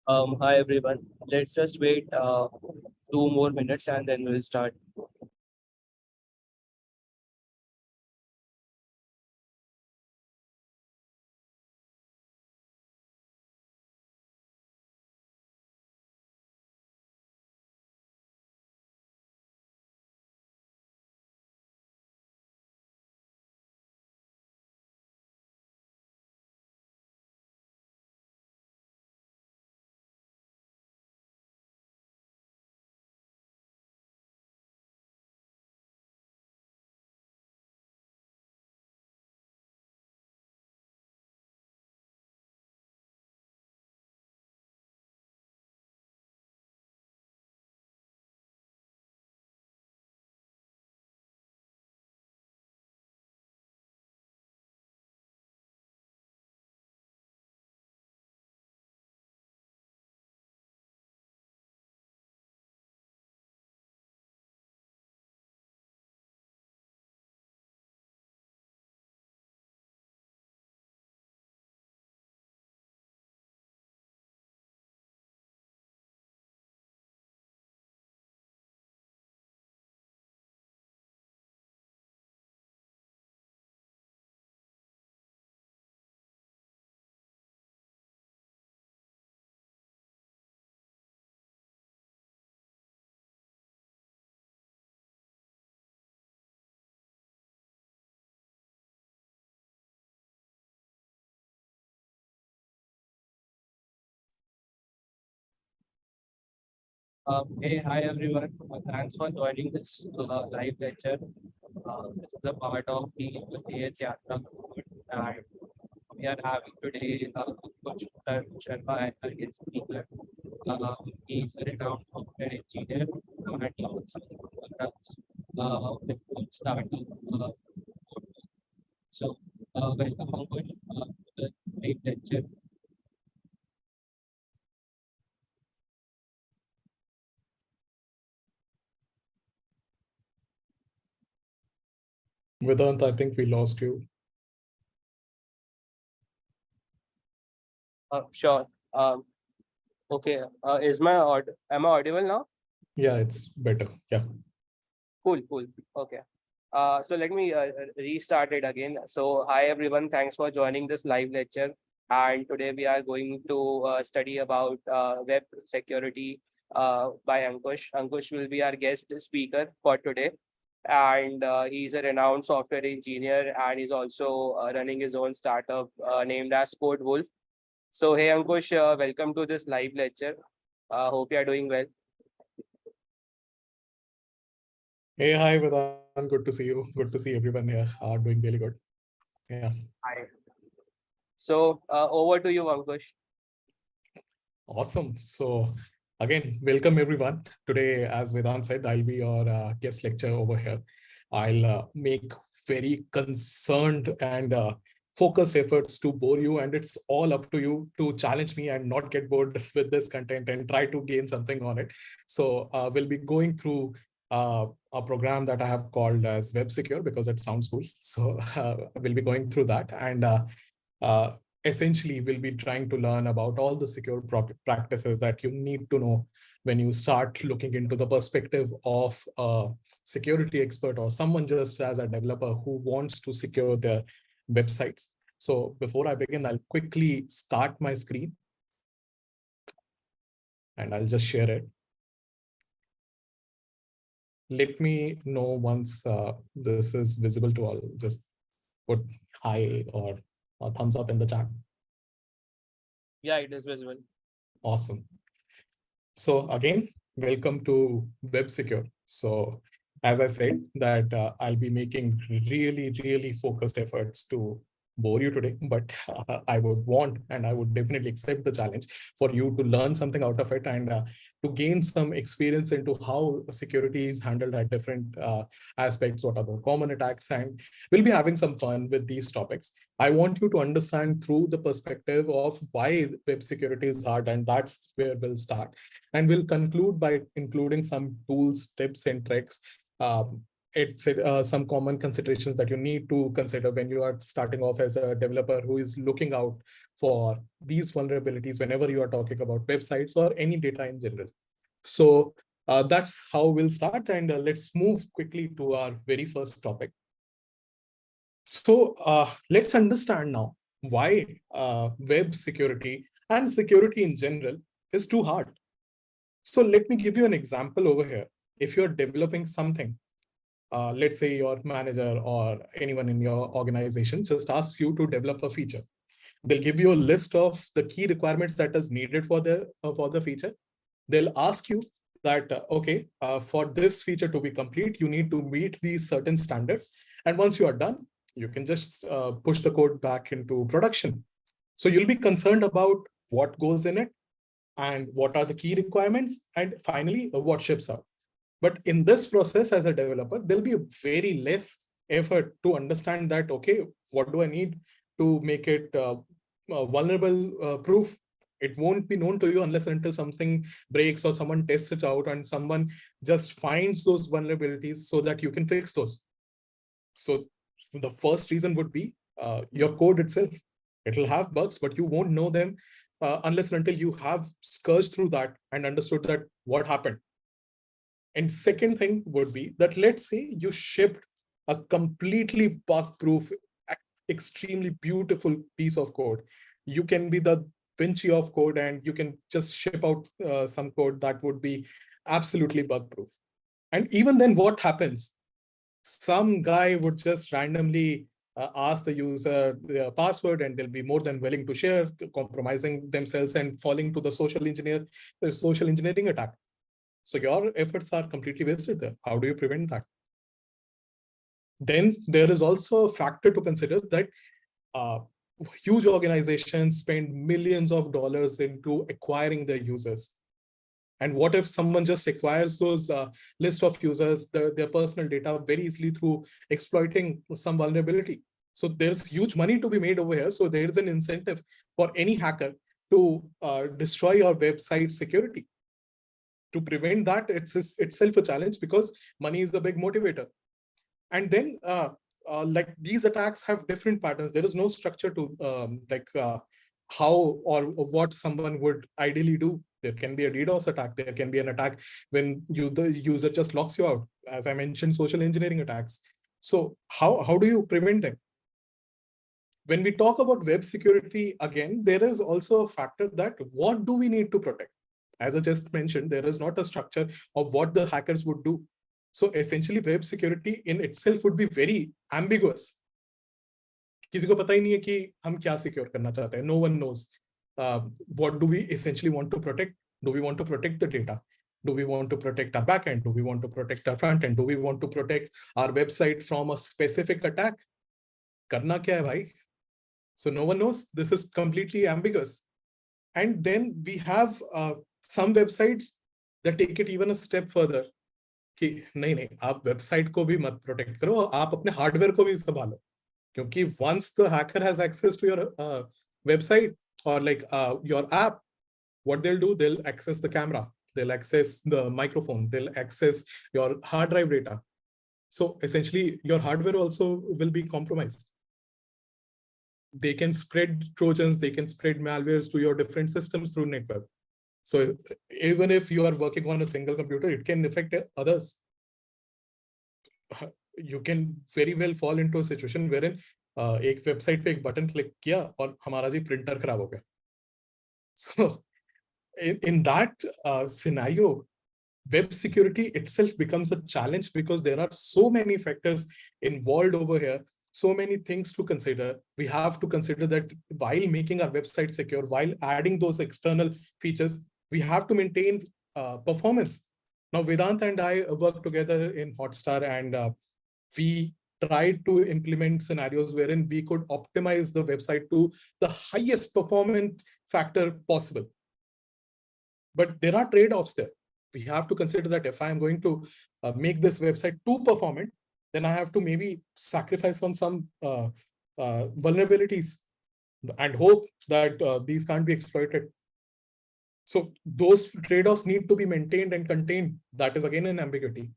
Hi everyone. Let's just wait 2 more minutes and then we'll start. Hey, hi everyone. Thanks for joining this live lecture. This is a part of the AH Yatra cohort, and we are having today Coach Sharma as our guest speaker. He's a renowned software engineer and he also runs with own startup. Uh, so, welcome, Coach, to the live lecture. Vedant, I think we lost you. Sure. Okay. Am I audible now? Yeah, it's better. Yeah. Cool, cool. Okay. So let me restart it again. So hi everyone, thanks for joining this live lecture. And today we are going to study about web security by Ankush. Ankush will be our guest speaker for today. And he's a renowned software engineer and he's also running his own startup named as Code Wolf. So hey Ankush, welcome to this live lecture. Hope you are doing well. Hey, hi, Vedant. Good to see you. Good to see everyone here. Doing really good. Yeah. Hi. So over to you, Ankush. Awesome. So, again, welcome everyone. Today, as Vedant said, I'll be your guest lecture over here. I'll make very concerned and focused efforts to bore you, and it's all up to you to challenge me and not get bored with this content and try to gain something on it. So, we'll be going through a program that I have called as Web Secure because it sounds cool. So, we'll be going through that. And uh, essentially we'll be trying to learn about all the secure practices that you need to know when you start looking into the perspective of a security expert or someone just as a developer who wants to secure their websites. So before I begin, I'll quickly start my screen and I'll just share it. Let me know once this is visible to all. Just put hi or a thumbs up in the chat. Yeah, it is visible. Awesome. So again, welcome to Web Secure. So as I said that I'll be making really focused efforts to bore you today, but I would want and I would definitely accept the challenge for you to learn something out of it and to gain some experience into how security is handled at different aspects, what are the common attacks, and we'll be having some fun with these topics. I want you to understand through the perspective of why web security is hard, and that's where we'll start. And we'll conclude by including some tools, tips, and tricks it's some common considerations that you need to consider when you are starting off as a developer who is looking out for these vulnerabilities whenever you are talking about websites or any data in general. So that's how we'll start, and let's move quickly to our very first topic. So let's understand now why web security and security in general is too hard. So let me give you an example over here. If you're developing something, let's say your manager or anyone in your organization just asks you to develop a feature. They'll give you a list of the key requirements that is needed for the feature. They'll ask you that, okay, for this feature to be complete, you need to meet these certain standards. And once you are done, you can just push the code back into production. So you'll be concerned about what goes in it and what are the key requirements, and finally, what ships out. But in this process, as a developer, there'll be a very less effort to understand that, okay, what do I need to make it vulnerable proof? It won't be known to you unless and until something breaks or someone tests it out and someone just finds those vulnerabilities so that you can fix those. So the first reason would be your code itself. It'll have bugs, but you won't know them unless and until you have scourged through that and understood that what happened. And second thing would be that, let's say you shipped a completely bug-proof, extremely beautiful piece of code. You can be the Vinci of code and you can just ship out some code that would be absolutely bug-proof. And even then, what happens? Some guy would just randomly ask the user their password, and they'll be more than willing to share, compromising themselves and falling to the social engineering attack. So your efforts are completely wasted there. How do you prevent that? Then there is also a factor to consider that huge organizations spend millions of dollars into acquiring their users. And what if someone just acquires those list of users, their personal data very easily through exploiting some vulnerability? So there's huge money to be made over here. So there is an incentive for any hacker to destroy your website security. To prevent that, it's itself a challenge because money is a big motivator. And then like these attacks have different patterns. There is no structure to how or what someone would ideally do. There can be a DDoS attack. There can be an attack when the user just locks you out. As I mentioned, social engineering attacks. So how do you prevent them? When we talk about web security, again, there is also a factor that what do we need to protect? As I just mentioned, there is not a structure of what the hackers would do. So essentially, web security in itself would be very ambiguous. किसी को पता ही नहीं है कि हम क्या secure करना चाहते हैं. No one knows. What do we essentially want to protect? Do we want to protect the data? Do we want to protect our backend? Do we want to protect our front end? Do we want to protect our website from a specific attack? करना क्या है भाई? So no one knows. This is completely ambiguous. And then we have some websites that take it even a step further. कि नहीं आप website को भी मत प्रोटेक्ट करो, आप अपने हार्डवेयर को भी संभालो, क्योंकि once the hacker has access to your website or like your app, what they'll do, they'll access the camera, they'll access the microphone, they'll access your hard drive data. So essentially your hardware also will be compromised. They can spread Trojans, they can spread malwares to your different systems through network. So even if you are working on a single computer, it can affect others. You can very well fall into a situation wherein एक website पे एक button click किया और हमारा जी printer खराब हो गया. So in that scenario, web security itself becomes a challenge because there are so many factors involved over here. So many things to consider. We have to consider that while making our website secure, while adding those external features, we have to maintain performance. Now, Vedant and I work together in Hotstar, and we tried to implement scenarios wherein we could optimize the website to the highest performance factor possible. But there are trade-offs there. We have to consider that if I am going to make this website too performant, then I have to maybe sacrifice on some vulnerabilities and hope that these can't be exploited. So those trade-offs need to be maintained and contained. That is again an ambiguity.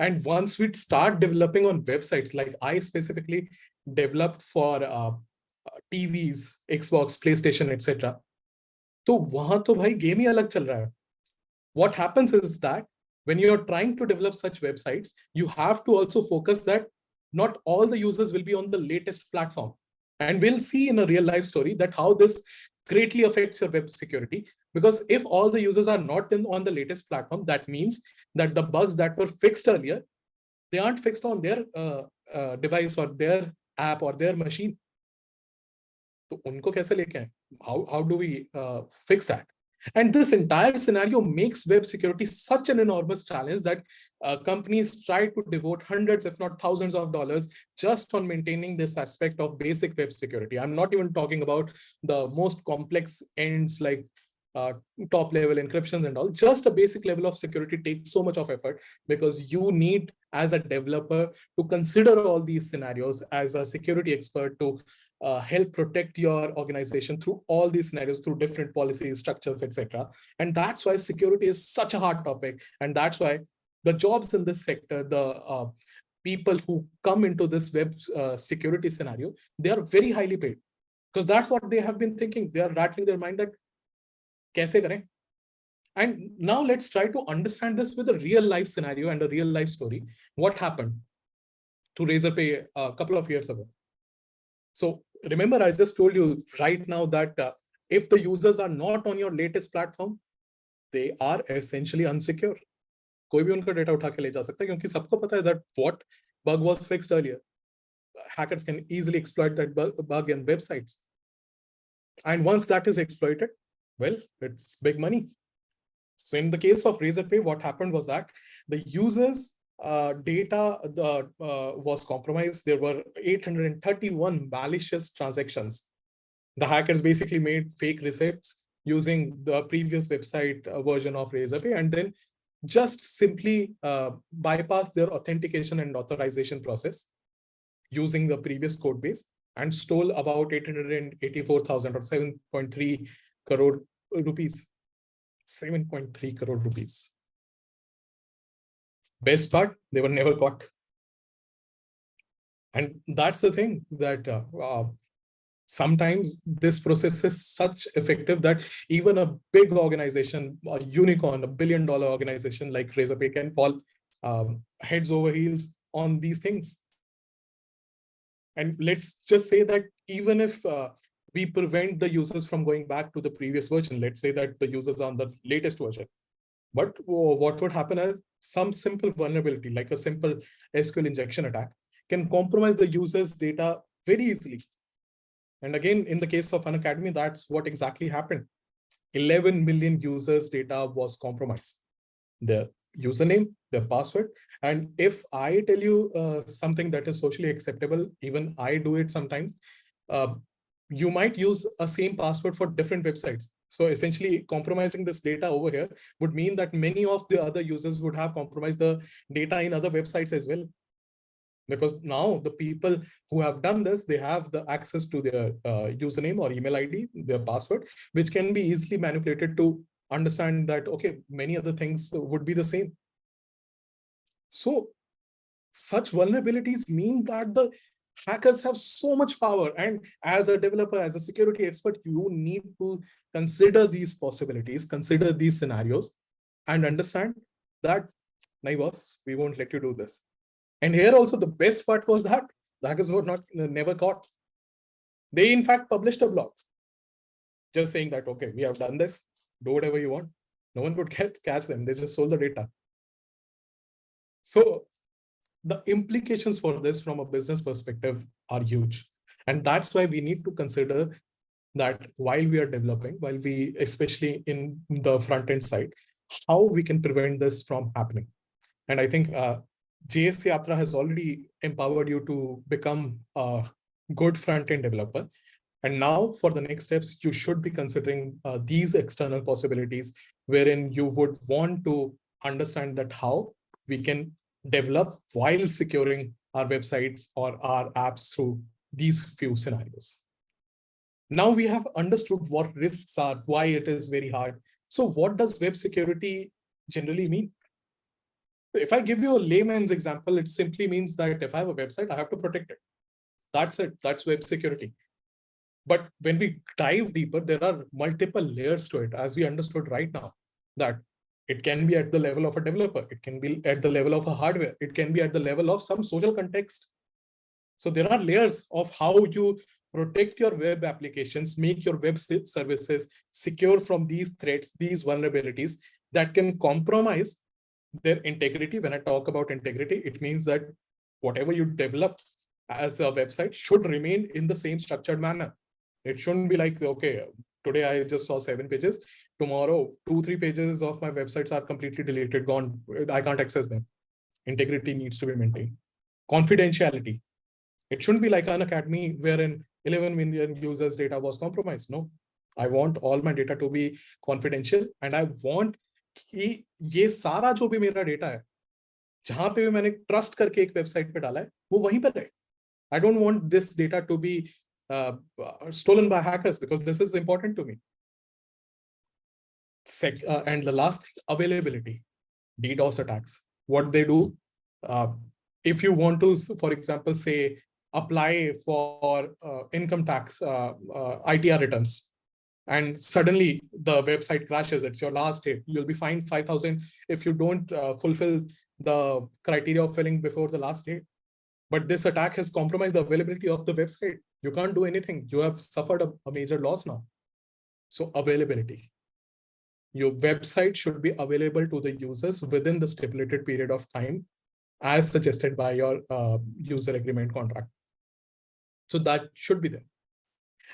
And once we start developing on websites, like I specifically developed for TVs, Xbox, PlayStation, etc. तो वहां तो भाई game ही अलग चल रहा है. What happens is that when you're trying to develop such websites, you have to also focus that not all the users will be on the latest platform. And we'll see in a real life story that how this greatly affects your web security. Because if all the users are not on the latest platform, that means that the bugs that were fixed earlier, they aren't fixed on their device or their app or their machine. तो उनको कैसे लेके आए? How do we fix that? And this entire scenario makes web security such an enormous challenge that companies try to devote hundreds, if not thousands of dollars just on maintaining this aspect of basic web security. I'm not even talking about the most complex ends like top level encryptions and all. Just a basic level of security takes so much of effort because you need, as a developer, to consider all these scenarios as a security expert to help protect your organization through all these scenarios, through different policies, structures, etc. And that's why security is such a hard topic. And that's why the jobs in this sector, the people who come into this web security scenario, they are very highly paid because that's what they have been thinking. They are rattling their mind that kaise kare? And now let's try to understand this with a real life scenario and a real life story. What happened to Razorpay a couple of years ago? So remember, I just told you right now that if the users are not on your latest platform, they are essentially unsecure. कोई भी उनका data उठा के ले जा सकता है क्योंकि सबको पता है that what bug was fixed earlier. Hackers can easily exploit that bug in websites. And once that is exploited, well, it's big money. So in the case of Razorpay, what happened was that the users' data was compromised. There were 831 malicious transactions. The hackers basically made fake receipts using the previous website version of Razorpay and then just simply bypassed their authentication and authorization process using the previous code base and stole about 884,000 or 7.3 crore rupees. 7.3 crore rupees. Best part, they were never caught. And that's the thing that sometimes this process is such effective that even a big organization, a unicorn, $1 billion organization like Razorpay can fall heads over heels on these things. And let's just say that even if we prevent the users from going back to the previous version, let's say that the users are on the latest version, but what would happen is some simple vulnerability, like a simple SQL injection attack, can compromise the user's data very easily. And again, in the case of Unacademy, that's what exactly happened. 11 million users' data was compromised. Their username, their password. And if I tell you something that is socially acceptable, even I do it sometimes, you might use a same password for different websites. So essentially compromising this data over here would mean that many of the other users would have compromised the data in other websites as well. Because now the people who have done this, they have the access to their username or email ID, their password, which can be easily manipulated to understand that, okay, many other things would be the same. So such vulnerabilities mean that the hackers have so much power. And as a developer, as a security expert, you need to consider these possibilities, consider these scenarios, and understand that, nahi boss, we won't let you do this. And here also the best part was that the hackers were never caught. They in fact published a blog just saying that, okay, we have done this, do whatever you want. No one could catch them. They just sold the data. So the implications for this from a business perspective are huge. And that's why we need to consider that while we are developing, while we, especially in the front end side, how we can prevent this from happening. And I think JS Yatra has already empowered you to become a good front-end developer. And now for the next steps, you should be considering these external possibilities wherein you would want to understand that how we can develop while securing our websites or our apps through these few scenarios. Now we have understood what risks are, why it is very hard. So what does web security generally mean? If I give you a layman's example, it simply means that if I have a website, I have to protect it. That's it. That's web security. But when we dive deeper, there are multiple layers to it, as we understood right now, that it can be at the level of a developer, it can be at the level of a hardware, it can be at the level of some social context. So there are layers of how you protect your web applications, make your web services secure from these threats, these vulnerabilities that can compromise their integrity. When I talk about integrity, it means that whatever you develop as a website should remain in the same structured manner. It shouldn't be like, okay, today I just saw 7 pages. Tomorrow, 2-3 pages of my websites are completely deleted, gone. I can't access them. Integrity needs to be maintained. Confidentiality. It shouldn't be like an academy wherein 11 million users' data was compromised. No, I want all my data to be confidential, and I want कि ये सारा जो भी मेरा data है, जहां पे भी मैंने ट्रस्ट करके एक वेबसाइट पे डाला है, वो वहीं पर है. I don't want this data to be stolen by hackers, because this is important to me. And the last thing, availability. DDoS attacks. What they do, if you want to, for example, say, apply for income tax ITR returns, and suddenly the website crashes, it's your last date, you'll be fined 5,000 if you don't fulfill the criteria of filling before the last date. But this attack has compromised the availability of the website. You can't do anything. You have suffered a major loss now. So availability. Your website should be available to the users within the stipulated period of time as suggested by your user agreement contract. So that should be there.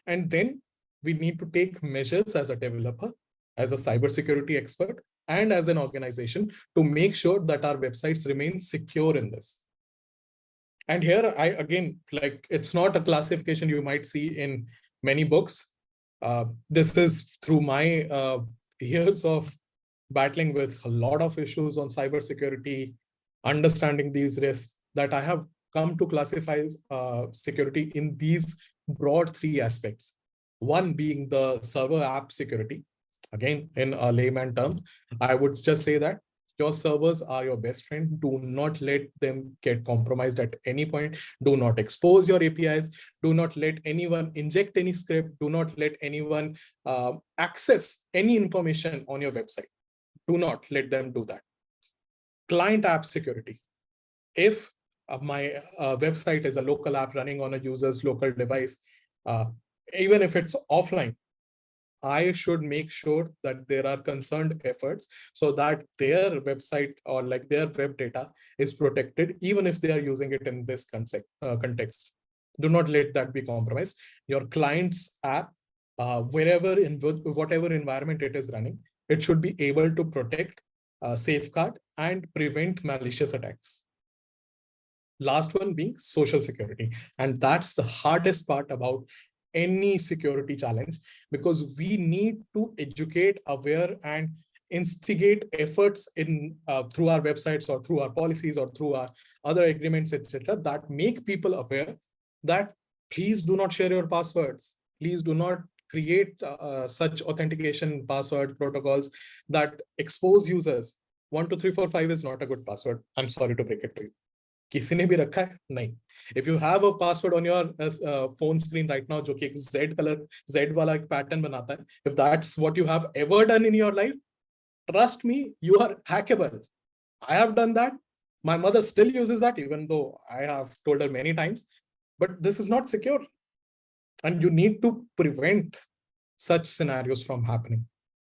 And then we need to take measures as a developer, as a cybersecurity expert, and as an organization to make sure that our websites remain secure in this. And here, again, like, it's not a classification you might see in many books. This is through my years of battling with a lot of issues on cybersecurity, understanding these risks, that I have come to classify security in these broad 3 aspects. One being the server app security. Again, in a layman term, I would just say that your servers are your best friend. Do not let them get compromised at any point. Do not expose your APIs. Do not let anyone inject any script. Do not let anyone access any information on your website. Do not let them do that. Client app security. If my website is a local app running on a user's local device, even if it's offline, I should make sure that there are concerned efforts so that their website or like their web data is protected, even if they are using it in this context. Do not let that be compromised. Your client's app, wherever in whatever environment it is running, it should be able to protect, safeguard, and prevent malicious attacks. Last one being social security. And that's the hardest part about any security challenge, because we need to educate, aware, and instigate efforts in through our websites or through our policies or through our other agreements, etc., that make people aware that please do not share your passwords. Please do not create such authentication password protocols that expose users. 1 2 3 4 5 is not a good password. I'm sorry to break it to you. किसी ने भी रखा है? नहीं. If you have a password on your phone screen right now, जो कि एक Z color, Z वाला एक pattern बनाता है, if that's what you have ever done in your life, trust me, you are hackable. I have done that. My mother still uses that, even though I have told her many times. But this is not secure. And you need to prevent such scenarios from happening.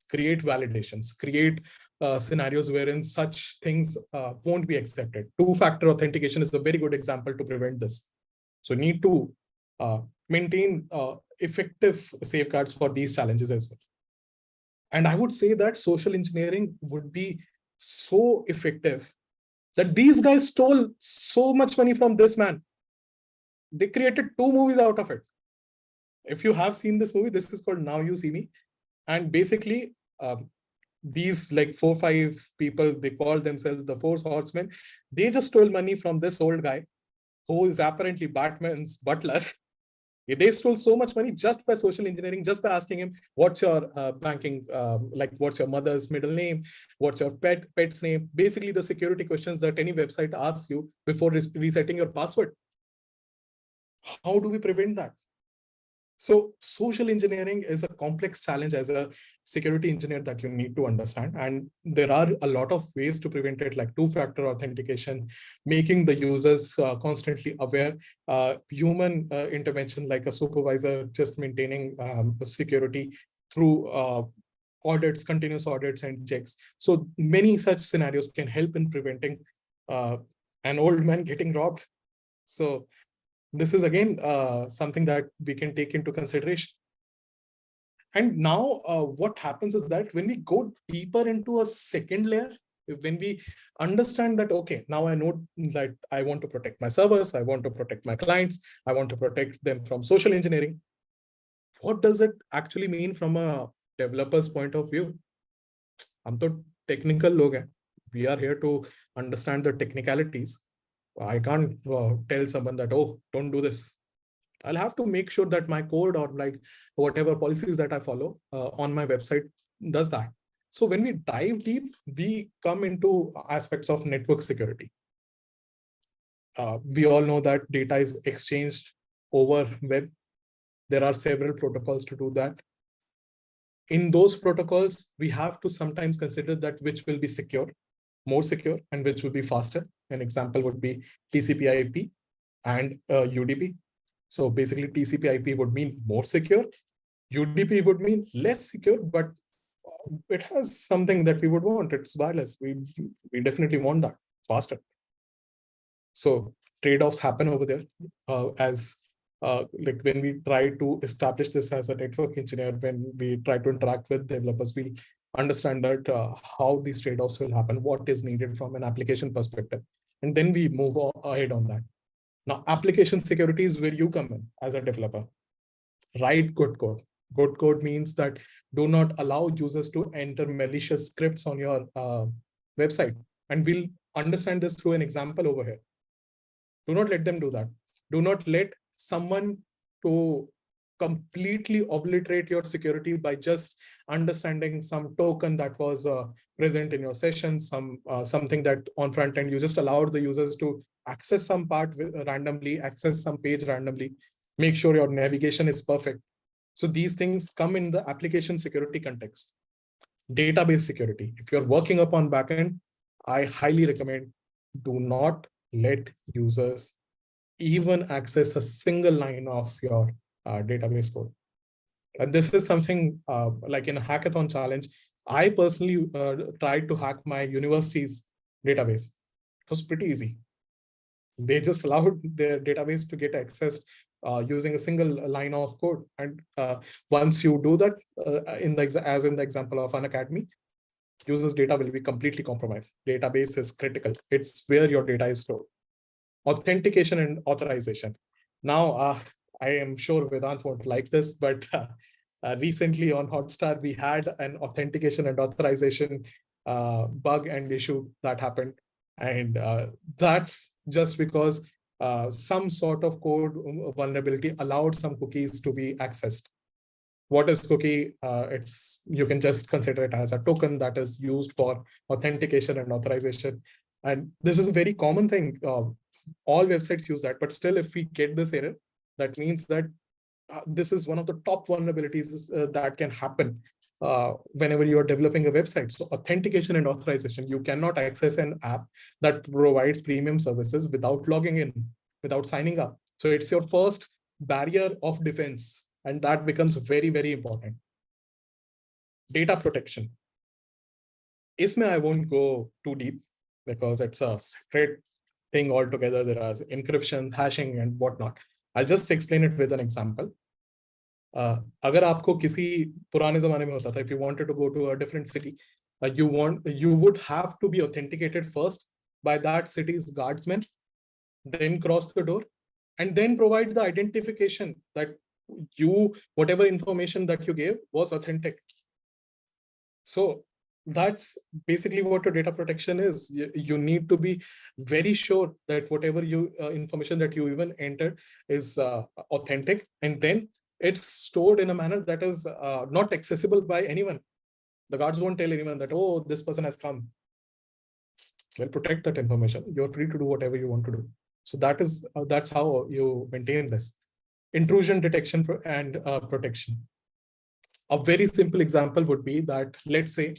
Create validations, create scenarios wherein such things won't be accepted. Two-factor authentication is a very good example to prevent this. So need to maintain effective safeguards for these challenges as well. And I would say that social engineering would be so effective that these guys stole so much money from this man. They created 2 movies out of it. If you have seen this movie, this is called Now You See Me. And basically, these like 4-5 people, they call themselves the 4 Horsemen. They just stole money from this old guy who is apparently Batman's butler. They stole so much money just by social engineering, just by asking him, what's your banking, like what's your mother's middle name, what's your pet's name, basically the security questions that any website asks you before resetting your password. How do we prevent that? So social engineering is a complex challenge as a security engineer that you need to understand. And there are a lot of ways to prevent it, like two-factor authentication, making the users constantly aware, human intervention, like a supervisor just maintaining security through audits, continuous audits and checks. So many such scenarios can help in preventing an old man getting robbed. So this is again something that we can take into consideration. And now what happens is that when we go deeper into a second layer, when we understand that, okay, now I know that I want to protect my servers, I want to protect my clients, I want to protect them from social engineering. What does it actually mean from a developer's point of view? हम तो technical लोग हैं. We are here to understand the technicalities. I can't tell someone that, oh, don't do this. I'll have to make sure that my code or like whatever policies that I follow on my website does that. So when we dive deep, we come into aspects of network security. We all know that data is exchanged over web. There are several protocols to do that. In those protocols, we have to sometimes consider that which will be secure, more secure, and which will be faster. An example would be TCP/IP and UDP. So basically TCP/IP would mean more secure. UDP would mean less secure, but it has something that we would want. It's wireless. We definitely want that faster. So trade-offs happen over there as like when we try to establish this as a network engineer, when we try to interact with developers, we understand that how these trade-offs will happen, what is needed from an application perspective, and then we move ahead on that. Now, application security is where you come in as a developer. Write good code. Good code means that do not allow users to enter malicious scripts on your website. And we'll understand this through an example over here. Do not let them do that. Do not let someone to completely obliterate your security by just understanding some token that was present in your session, something that on front end you just allowed the users to access some part randomly, access some page randomly, make sure your navigation is perfect. So these things come in the application security context. Database security. If you're working upon backend, I highly recommend do not let users even access a single line of your database code. And this is something like in a hackathon challenge, I personally tried to hack my university's database. It was pretty easy. They just allowed their database to get accessed using a single line of code. And once you do that, as in the example of an academy, users' data will be completely compromised. Database is critical. It's where your data is stored. Authentication and authorization. Now, I am sure Vedant won't like this, but recently on Hotstar, we had an authentication and authorization bug and issue that happened. And that's just because some sort of code vulnerability allowed some cookies to be accessed. What is cookie? You can just consider it as a token that is used for authentication and authorization. And this is a very common thing. All websites use that, but still, if we get this error, that means that this is one of the top vulnerabilities that can happen whenever you are developing a website. So authentication and authorization, you cannot access an app that provides premium services without logging in, without signing up. So it's your first barrier of defense, and that becomes very, very important. Data protection. Isme I won't go too deep because it's a separate thing altogether. There are encryption, hashing, and whatnot. I'll just explain it with an example. अगर आपको किसी पुराने जमाने में होता था, if you wanted to go to a different city, you would have to be authenticated first by that city's guardsmen, then cross the door, and then provide the identification that whatever information that you gave was authentic. So that's basically what a data protection is. You need to be very sure that whatever information that you even entered is authentic, and then it's stored in a manner that is not accessible by anyone. The guards won't tell anyone that, oh, this person has come. Well, protect that information. You're free to do whatever you want to do. So that's how you maintain this intrusion detection and protection. A very simple example would be that, let's say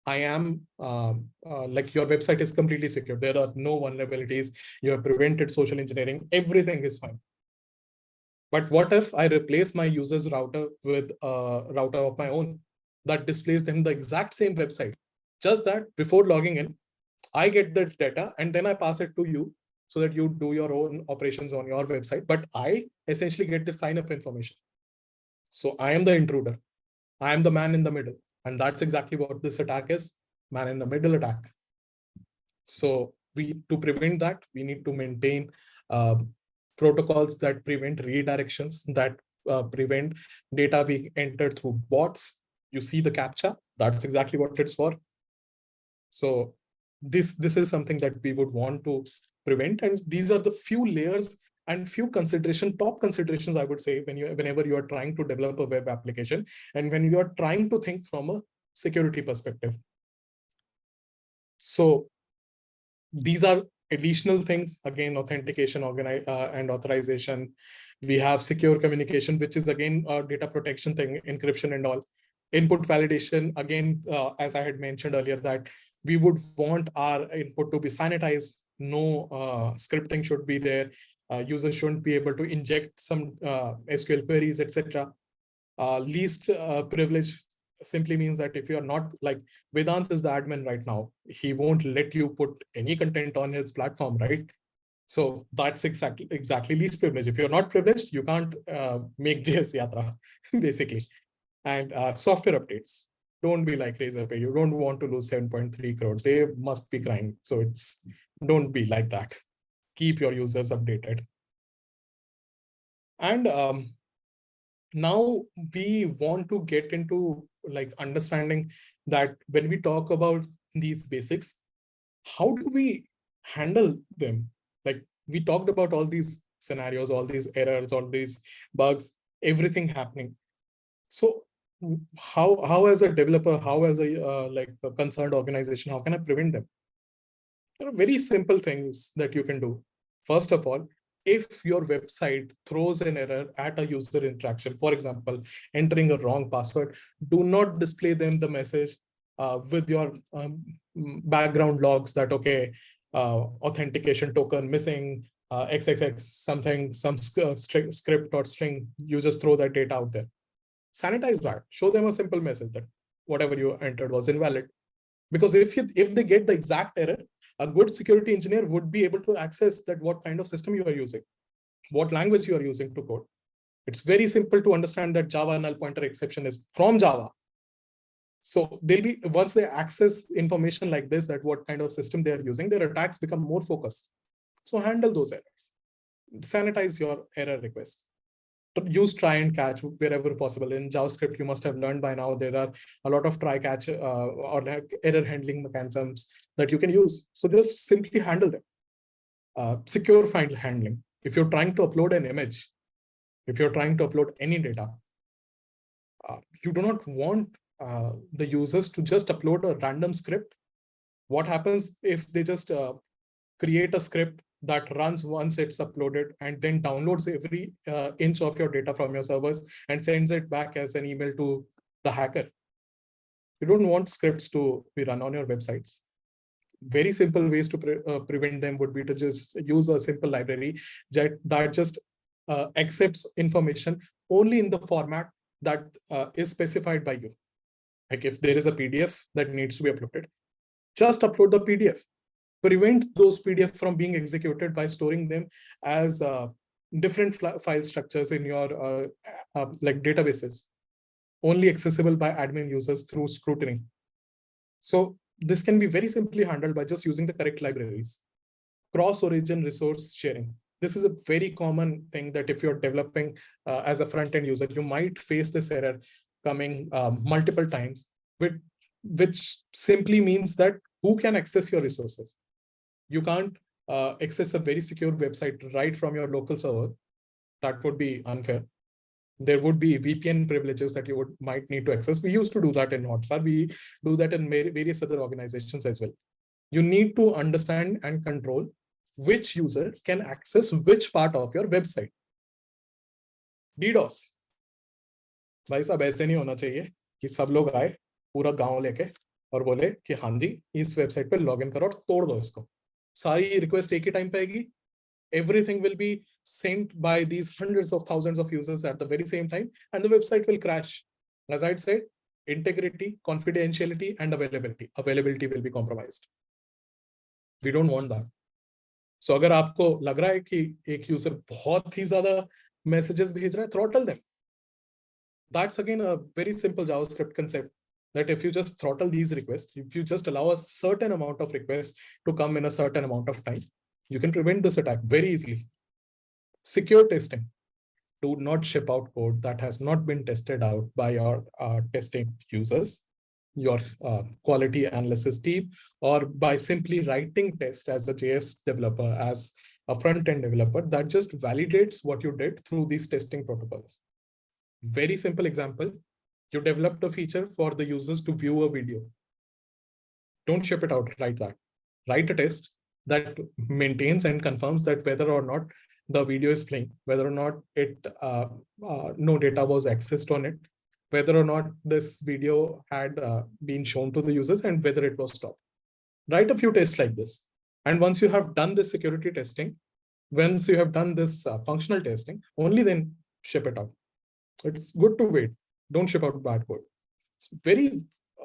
I am like your website is completely secure. There are no vulnerabilities. You have prevented social engineering. Everything is fine. But what if I replace my user's router with a router of my own that displays them the exact same website? Just that before logging in, I get the data and then I pass it to you so that you do your own operations on your website. But I essentially get the sign up information. So I am the intruder. I am the man in the middle. And that's exactly what this attack is, man in the middle attack. So to prevent that, we need to maintain protocols that prevent redirections, that prevent data being entered through bots. You see the CAPTCHA, that's exactly what it's for. So this is something that we would want to prevent. And these are the few layers and few top considerations, I would say, whenever you are trying to develop a web application and when you are trying to think from a security perspective. So these are additional things, again, authentication, and authorization. We have secure communication, which is again a data protection thing, encryption and all. Input validation, again, as I had mentioned earlier, that we would want our input to be sanitized. No scripting should be there. Users shouldn't be able to inject some SQL queries, etc. Least privilege simply means that if you're not, like Vedant is the admin right now, he won't let you put any content on his platform, right? So that's exactly least privilege. If you're not privileged, you can't make JS Yatra, basically. And software updates. Don't be like Razorpay. You don't want to lose 7.3 crores. They must be crying. So don't be like that. Keep your users updated. And now we want to get into like understanding that when we talk about these basics, how do we handle them? Like we talked about all these scenarios, all these errors, all these bugs, everything happening. So how as a developer, how as a like a concerned organization, how can I prevent them? There are very simple things that you can do. First of all, if your website throws an error at a user interaction, for example, entering a wrong password, do not display them the message with your background logs that, okay, authentication token missing, XXX something, some script or string, you just throw that data out there. Sanitize that. Show them a simple message that whatever you entered was invalid. Because if they get the exact error, a good security engineer would be able to access that what kind of system you are using, what language you are using to code. It's very simple to understand that Java null pointer exception is from Java. So they'll be, once they access information like this, that what kind of system they are using, their attacks become more focused. So handle those errors. Sanitize your error request. Use try and catch wherever possible. In JavaScript, you must have learned by now, there are a lot of try catch or like error handling mechanisms that you can use. So just simply handle them. Secure file handling. If you're trying to upload an image, if you're trying to upload any data, you do not want the users to just upload a random script. What happens if they just create a script that runs once it's uploaded and then downloads every inch of your data from your servers and sends it back as an email to the hacker? You don't want scripts to be run on your websites. Very simple ways to prevent them would be to just use a simple library that just accepts information only in the format that is specified by you. Like if there is a PDF that needs to be uploaded, just upload the PDF. Prevent those PDF from being executed by storing them as different file structures in your like databases, only accessible by admin users through scrutiny. So this can be very simply handled by just using the correct libraries. Cross-origin resource sharing. This is a very common thing that if you're developing as a front-end user, you might face this error coming multiple times. With which simply means that who can access your resources. You can't access a very secure website right from your local server. That would be unfair. There would be VPN privileges that you might need to access. We used to do that in Hotstar. We do that in various other organizations as well. You need to understand and control which user can access which part of your website. DDoS. भाई साहब ऐसे नहीं होना चाहिए कि सब लोग आए पूरा गांव लेके और बोले कि हाँ जी इस वेबसाइट पे लॉगिन करो और तोड़ दो इसको. सारी रिक्वेस्ट एक ही टाइम पे आएगी. Everything will be sent by these hundreds of thousands of users at the very same time, and the website will crash. As I said, integrity, confidentiality, and availability. Availability will be compromised. We don't want that. So अगर आपको लग रहा है कि एक user बहुत ही ज्यादा messages भेज रहा है, throttle them. That's again a very simple JavaScript concept. That if you just throttle these requests, if you just allow a certain amount of requests to come in a certain amount of time, you can prevent this attack very easily. Secure testing. Do not ship out code that has not been tested out by your testing users, your quality analysis team, or by simply writing tests as a JS developer, as a front-end developer that just validates what you did through these testing protocols. Very simple example. You developed a feature for the users to view a video. Don't ship it out like that. Write a test that maintains and confirms that whether or not the video is playing, whether or not it no data was accessed on it, whether or not this video had been shown to the users, and whether it was stopped. Write a few tests like this. And once you have done this security testing, once you have done this functional testing, only then ship it out. It's good to wait. Don't ship out bad code. It's very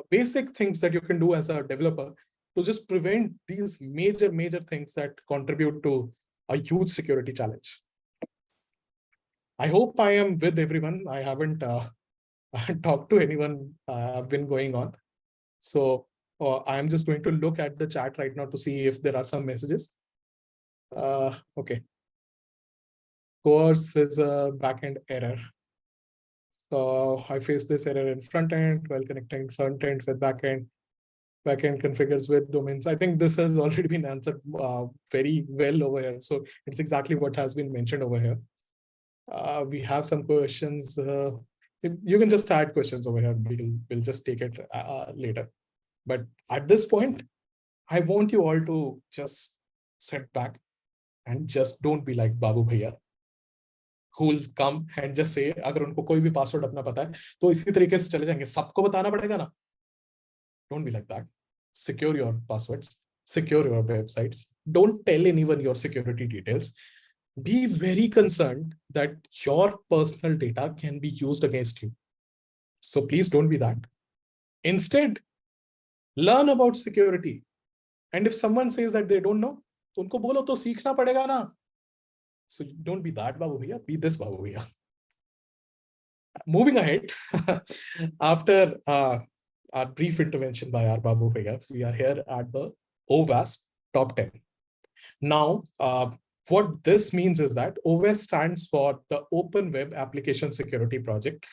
basic things that you can do as a developer to just prevent these major things that contribute to a huge security challenge. I hope I am with everyone. I haven't talked to anyone. I've been going on. So I'm just going to look at the chat right now to see if there are some messages. Okay. Course is a backend error. So I faced this error in front end while connecting front end with backend. Backend configures with domains. I think this has already been answered very well over here. So it's exactly what has been mentioned over here. We have some questions. You can just add questions over here. We'll just take it later. But at this point, I want you all to just sit back and just don't be like Babu Bhaiya, who will come and just say, अगर उनको कोई भी password अपना पता है, तो इसी तरीके से चले जाएंगे. सबको बताना पड़ेगा ना? Don't be like that. Secure your passwords, secure your websites. Don't tell anyone your security details. Be very concerned that your personal data can be used against you. So please don't be that. Instead, learn about security. And if someone says that they don't know, तो उनको बोलो तो सीखना पड़ेगा ना. So don't be that Babu Bhaiya, be this Babu Bhaiya. Moving ahead, after our brief intervention by our Babu Bhaiya, we are here at the OWASP top 10. Now, what this means is that OWASP stands for the Open Web Application Security Project.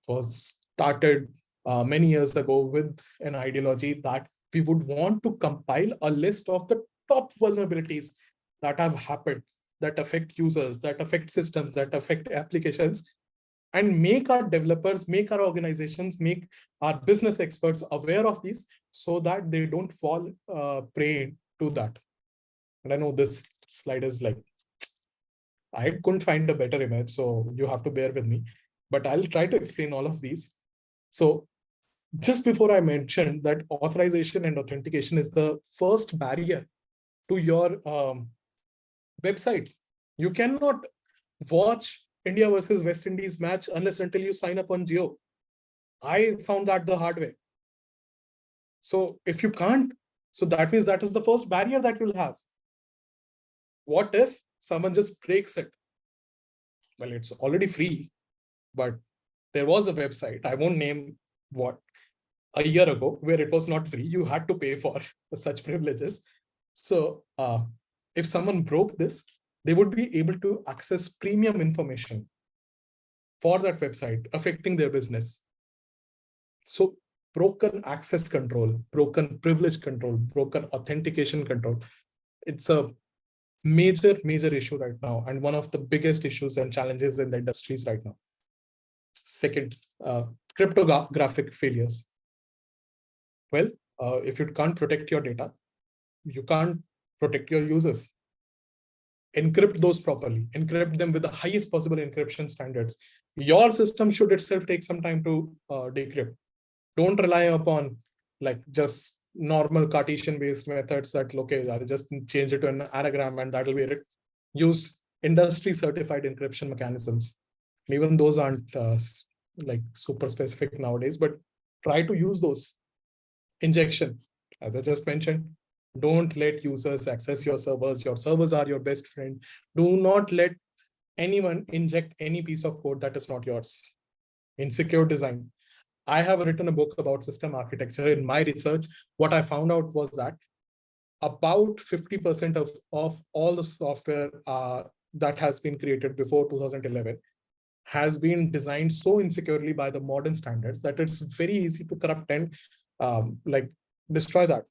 Was started many years ago with an ideology that we would want to compile a list of the top vulnerabilities that have happened, that affect users, that affect systems, that affect applications, and make our developers, make our organizations, make our business experts aware of these so that they don't fall prey to that. And I know this slide is like, I couldn't find a better image, so you have to bear with me, but I'll try to explain all of these. So just before I mentioned that authorization and authentication is the first barrier to your website. You cannot watch India versus West Indies match unless until you sign up on Jio. I found that the hard way. So if you can't, so that means that is the first barrier that you'll have. What if someone just breaks it? Well, it's already free, but there was a website, I won't name what, a year ago where it was not free. You had to pay for such privileges. So if someone broke this, they would be able to access premium information for that website affecting their business. So broken access control, broken privilege control, broken authentication control. It's a major issue right now, and one of the biggest issues and challenges in the industries right now. Second, cryptographic failures. Well, if you can't protect your data, you can't protect your users. Encrypt those properly, encrypt them with the highest possible encryption standards. Your system should itself take some time to decrypt. Don't rely upon like just normal Cartesian based methods that, okay, I'll just change it to an anagram and that'll be it. Use industry certified encryption mechanisms. Even those aren't like super specific nowadays, but try to use those. Injection, as I just mentioned, don't let users access your servers. Your servers are your best friend. Do not let anyone inject any piece of code that is not yours. Insecure design. I have written a book about system architecture. In my research, what I found out was that about 50% of all the software that has been created before 2011 has been designed so insecurely by the modern standards that it's very easy to corrupt and like destroy that.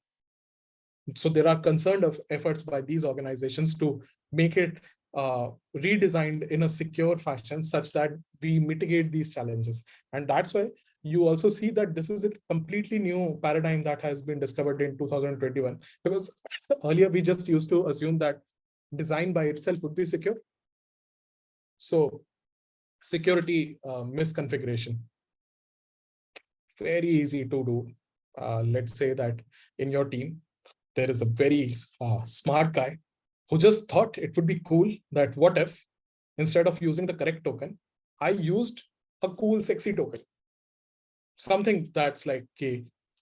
So there are concerned of efforts by these organizations to make it redesigned in a secure fashion such that we mitigate these challenges. And that's why you also see that this is a completely new paradigm that has been discovered in 2021, because earlier we just used to assume that design by itself would be secure. So security misconfiguration, very easy to do. Let's say that in your team, there is a very smart guy who just thought it would be cool that what if, instead of using the correct token, I used a cool, sexy token. Something that's like,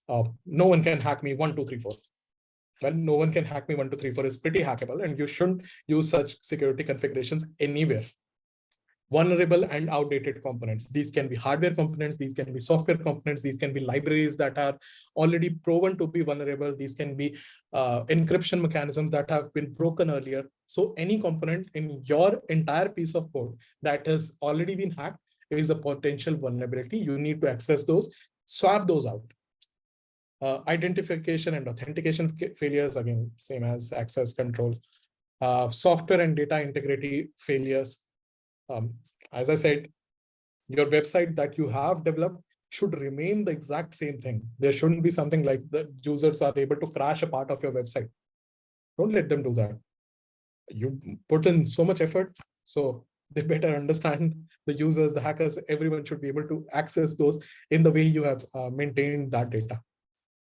no one can hack me 1, 2, 3, 4. Well, no one can hack me 1, 2, 3, 4 is pretty hackable, and you shouldn't use such security configurations anywhere. Vulnerable and outdated components. These can be hardware components, these can be software components, these can be libraries that are already proven to be vulnerable, these can be encryption mechanisms that have been broken earlier. So any component in your entire piece of code that has already been hacked is a potential vulnerability. You need to access those, swap those out. Identification and authentication failures, again, same as access control. Software and data integrity failures. As I said, your website that you have developed should remain the exact same thing. There shouldn't be something like the users are able to crash a part of your website. Don't let them do that. You put in so much effort, so they better understand the users, the hackers, everyone should be able to access those in the way you have maintained that data.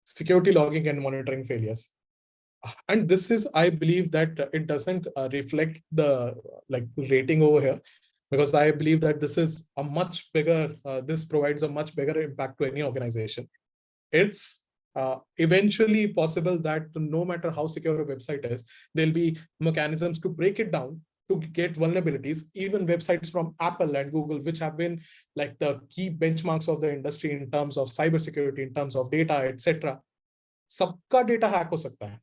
Security logging and monitoring failures. And this is, I believe that it doesn't reflect the like rating over here, because I believe that this is a much bigger, this provides a much bigger impact to any organization. It's eventually possible that no matter how secure a website is, there'll be mechanisms to break it down to get vulnerabilities. Even websites from Apple and Google, which have been like the key benchmarks of the industry in terms of cybersecurity, in terms of data, etc. सबका data hack हो सकता है,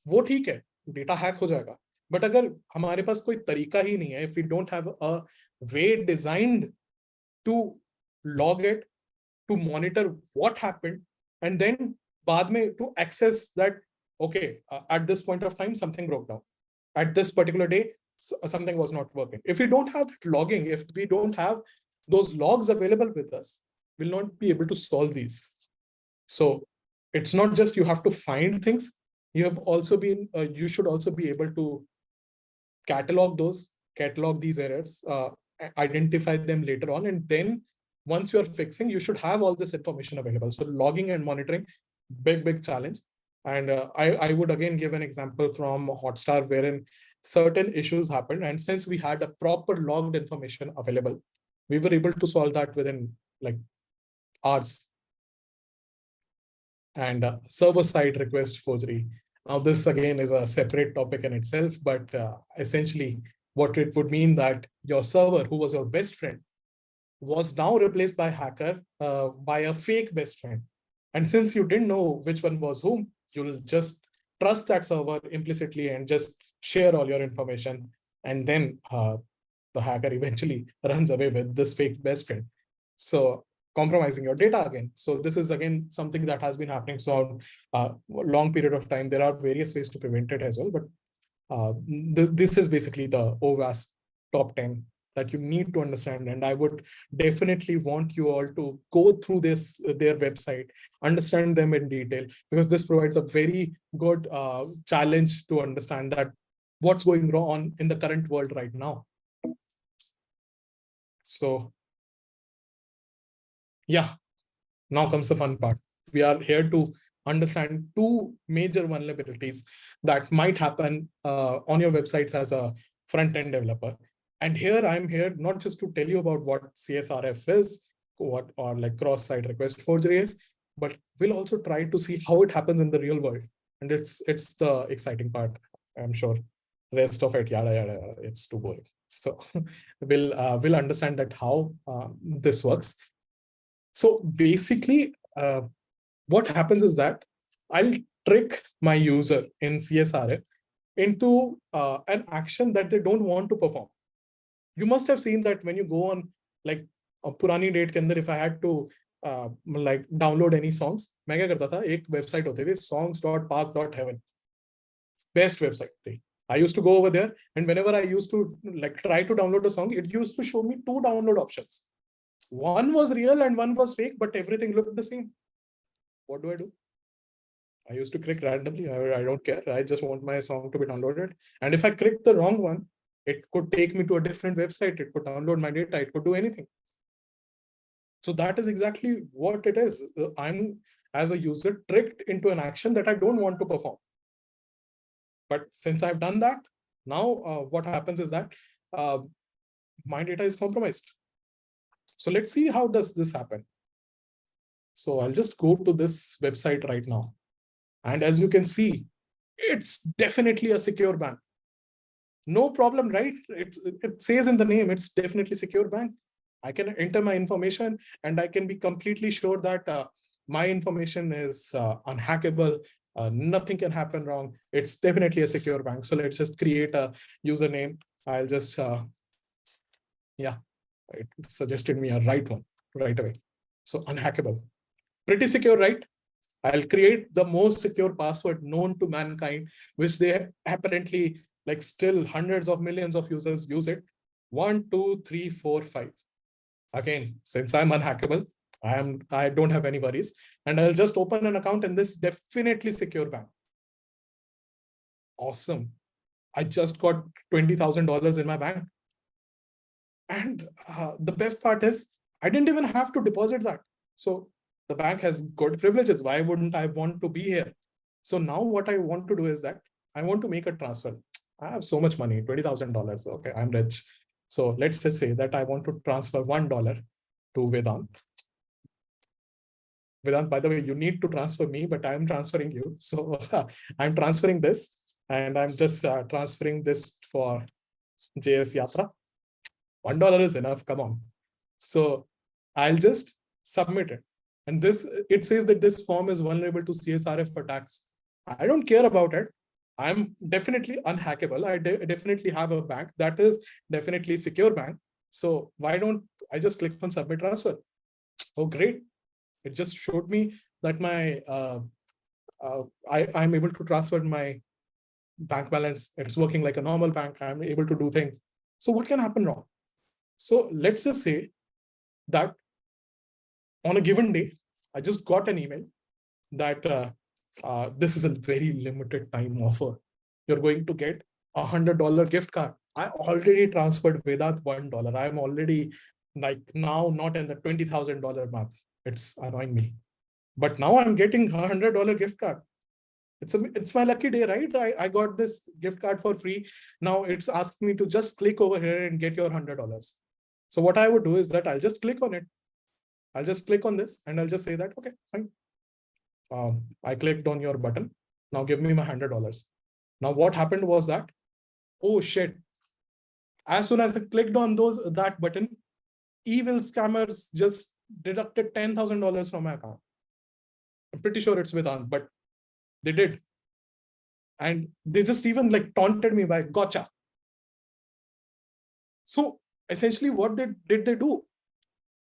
वो ठीक है, data hack हो जाएगा. But अगर हमारे पास कोई तरीका ही नहीं है, if we don't have a way designed to log it, to monitor what happened, and then बाद में to access that, okay, at this point of time something broke down, at this particular day something was not working. If we don't have logging, if we don't have those logs available with us, we'll not be able to solve these. So it's not just you have to find things, you have also been you should also be able to catalog these errors, identify them later on, and then once you're fixing, you should have all this information available. So logging and monitoring, big challenge. And I would again give an example from Hotstar, wherein certain issues happened, and since we had a proper logged information available, we were able to solve that within like hours. And server-side request forgery. Now, this again is a separate topic in itself, but essentially what it would mean that your server, who was your best friend, was now replaced by a hacker by a fake best friend. And since you didn't know which one was whom, you'll just trust that server implicitly and just share all your information. And then the hacker eventually runs away with this fake best friend. So compromising your data again. So this is again something that has been happening for a long period of time. There are various ways to prevent it as well, but this is basically the OWASP top 10 that you need to understand. And I would definitely want you all to go through their website, understand them in detail, because this provides a very good challenge to understand that what's going on in the current world right now. So yeah, now comes the fun part. We are here to understand two major vulnerabilities that might happen on your websites as a front-end developer. And here I'm here not just to tell you about what CSRF is, or like cross-site request forgery is, but we'll also try to see how it happens in the real world. And it's the exciting part, I'm sure. Rest of it, yada yada, it's too boring. So we'll understand that how this works. So basically, what happens is that I'll trick my user in CSRF into an action that they don't want to perform. You must have seen that when you go on like a purani date ke andar, if I had to like download any songs, मैं क्या करता था, एक website होती थी songs.path.heaven, best website थी. I used to go over there, and whenever I used to like try to download a song, it used to show me two download options. One was real and one was fake, but everything looked the same. What do? I used to click randomly. I don't care. I just want my song to be downloaded. And if I click the wrong one, it could take me to a different website. It could download my data. It could do anything. So that is exactly what it is. I'm, as a user, tricked into an action that I don't want to perform. But since I've done that, now what happens is that my data is compromised. So let's see how does this happen. So I'll just go to this website right now. And as you can see, it's definitely a secure bank. No problem, right? It says in the name, it's definitely secure bank. I can enter my information and I can be completely sure that my information is unhackable. Nothing can happen wrong. It's definitely a secure bank. So let's just create a username. I'll just, yeah, it suggested me a right one right away. So unhackable, pretty secure, right? I'll create the most secure password known to mankind, which they apparently, like, still hundreds of millions of users use it. 1, 2, 3, 4, 5. Again, since I'm unhackable, I don't have any worries, and I'll just open an account in this definitely secure bank. Awesome. I just got $20,000 in my bank. And the best part is I didn't even have to deposit that. So the bank has good privileges. Why wouldn't I want to be here? So now what I want to do is that I want to make a transfer. I have so much money, $20,000. Okay, I'm rich. So let's just say that I want to transfer $1 to Vedant. Vedant, by the way, you need to transfer me, but I'm transferring you. So I'm transferring this, and I'm just transferring this for JS Yatra. $1 is enough. Come on. So I'll just submit it. And it says that this form is vulnerable to CSRF attacks. I don't care about it. I'm definitely unhackable. I definitely have a bank that is definitely secure bank. So why don't I just click on submit transfer? Oh, great. It just showed me that my I'm able to transfer my bank balance. It's working like a normal bank. I'm able to do things. So what can happen wrong? So let's just say that on a given day, I just got an email that this is a very limited time offer. You're going to get $100 gift card. I already transferred Vedant $1. I'm already like now not in the $20,000 mark. It's annoying me. But now I'm getting $100 gift card. It's my lucky day, right? I got this gift card for free. Now it's asking me to just click over here and get your $100. So what I would do is that I'll just click on it. I'll just click on this and I'll just say that, okay, fine. I clicked on your button. Now give me my $100. Now what happened was that, oh shit. As soon as I clicked on that button, evil scammers just deducted $10,000 from my account. I'm pretty sure it's Vedant, but they did. And they just even like taunted me by gotcha. So essentially what did they do?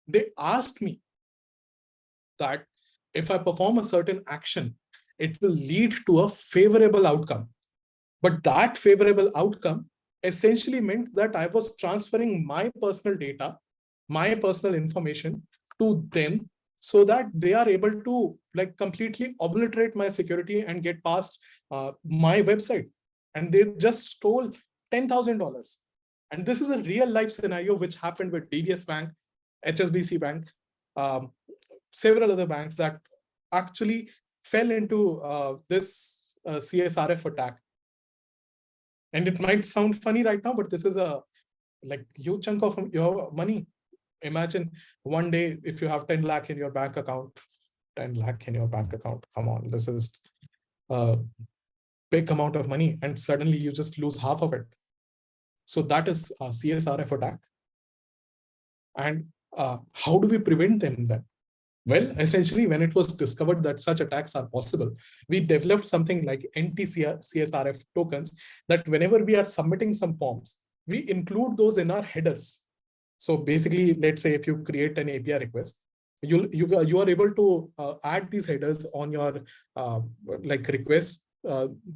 They asked me that if I perform a certain action, it will lead to a favorable outcome. But that favorable outcome essentially meant that I was transferring my personal data, my personal information to them, so that they are able to like completely obliterate my security and get past my website. And they just stole $10,000. And this is a real life scenario which happened with DBS Bank, HSBC Bank, um, several other banks that actually fell into this CSRF attack. And it might sound funny right now, but this is a like huge chunk of your money. Imagine one day if you have 10 lakh in your bank account, 10 lakh in your bank account. Come on, this is a big amount of money, and suddenly you just lose half of it. So that is a CSRF attack. And how do we prevent them then? Well, essentially, when it was discovered that such attacks are possible, we developed something like NT-CSRF tokens that whenever we are submitting some forms, we include those in our headers. So basically, let's say if you create an API request, you are able to add these headers on your like request.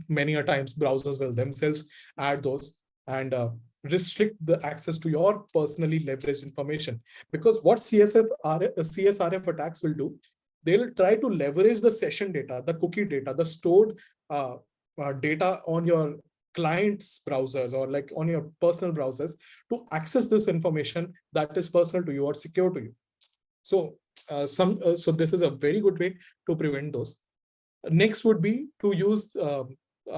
Many a times browsers will themselves add those and restrict the access to your personally leveraged information. Because what CSRF attacks will do, they'll try to leverage the session data, the cookie data, the stored data on your client's browsers or like on your personal browsers to access this information that is personal to you or secure to you. So so this is a very good way to prevent those. Next would be to use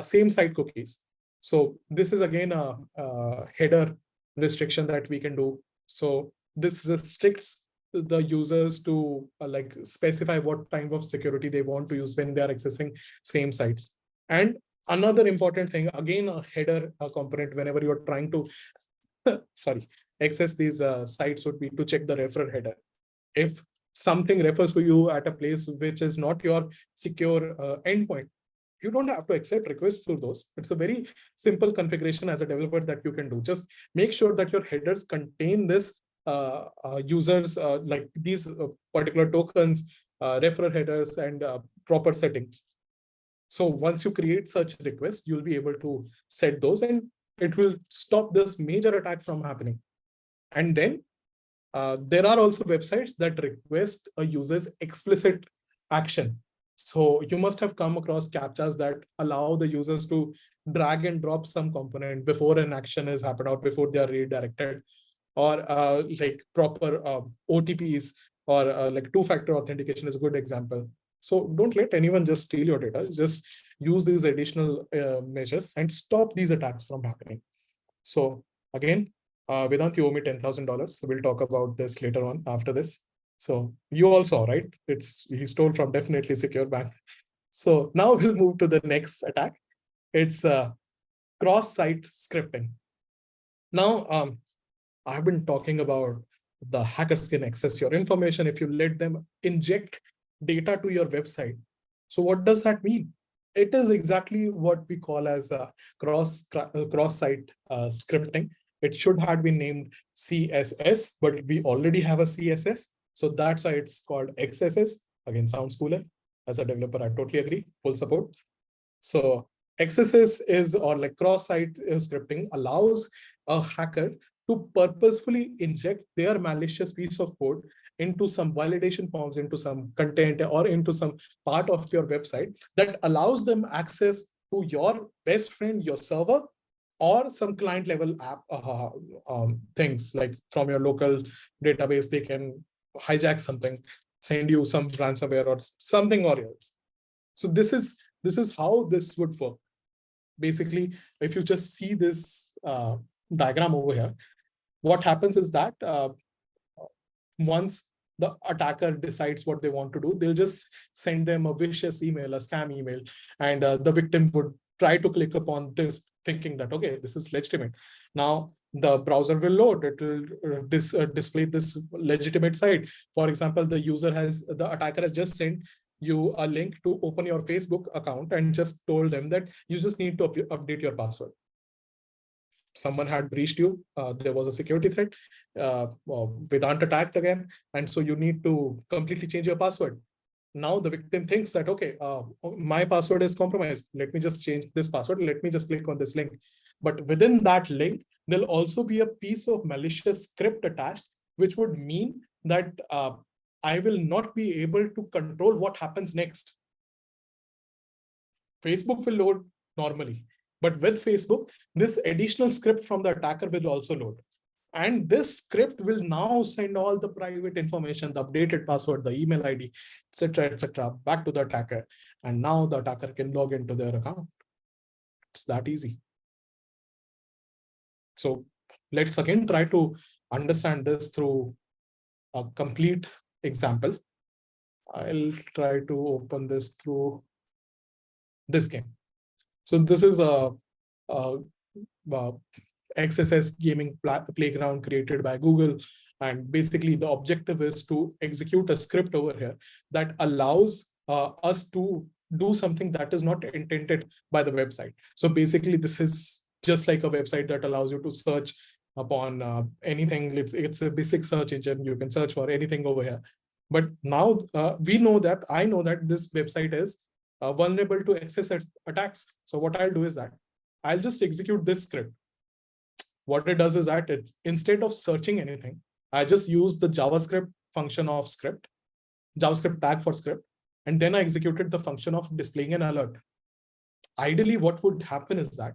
same site cookies. So this is again a header restriction that we can do. So this restricts the users to like specify what type of security they want to use when they are accessing same sites. And another important thing, again, a header component whenever you're trying to access these sites would be to check the referer header. If something refers to you at a place which is not your secure endpoint, you don't have to accept requests through those. It's a very simple configuration as a developer that you can do. Just make sure that your headers contain this users like these particular tokens, referer headers, and proper settings. So once you create such requests, you'll be able to set those, and it will stop this major attack from happening. And then there are also websites that request a user's explicit action. So you must have come across CAPTCHAs that allow the users to drag and drop some component before an action is happened or before they are redirected, or like proper OTPs or like two-factor authentication is a good example. So don't let anyone just steal your data. Just use these additional measures and stop these attacks from happening. So again, Vedant, you owe me $10,000. We'll talk about this later on after this. So you all saw, right? He stole from definitely secure bank. So now we'll move to the next attack. It's cross-site scripting. Now, I've been talking about the hackers can access your information if you let them inject data to your website. So what does that mean? It is exactly what we call as cross-site scripting. It should have been named CSS, but we already have a CSS. So that's why it's called XSS. Again, sounds cooler. As a developer, I totally agree, full support. So XSS is, or like cross-site scripting, allows a hacker to purposefully inject their malicious piece of code into some validation forms, into some content, or into some part of your website that allows them access to your best friend, your server, or some client level app things like from your local database. They can hijack something, send you some ransomware or something or else. So this is how this would work. Basically, if you just see this diagram over here, what happens is that once the attacker decides what they want to do, they'll just send them a vicious email, a scam email, and the victim would try to click upon this thinking that, okay, this is legitimate. Now the browser will load, it will display this legitimate site. For example, the attacker has just sent you a link to open your Facebook account and just told them that you just need to update your password. Someone had breached you, there was a security threat, Vedant attacked again, and so you need to completely change your password. now the victim thinks that, okay, my password is compromised. Let me just change this password. Let me just click on this link. But within that link, there'll also be a piece of malicious script attached, which would mean that I will not be able to control what happens next. Facebook will load normally, but with Facebook, this additional script from the attacker will also load. And this script will now send all the private information, the updated password, the email ID, etc., back to the attacker. And now the attacker can log into their account. It's that easy. So let's again try to understand this through a complete example. I'll try to open this through this game. So this is a XSS gaming playground created by Google. And basically the objective is to execute a script over here that allows us to do something that is not intended by the website. So basically this is just like a website that allows you to search upon anything. It's a basic search engine. You can search for anything over here. But now I know that this website is vulnerable to XSS attacks. So what I'll do is that I'll just execute this script. What it does is that instead of searching anything, I just use the JavaScript function of script, JavaScript tag for script, and then I executed the function of displaying an alert. Ideally, what would happen is that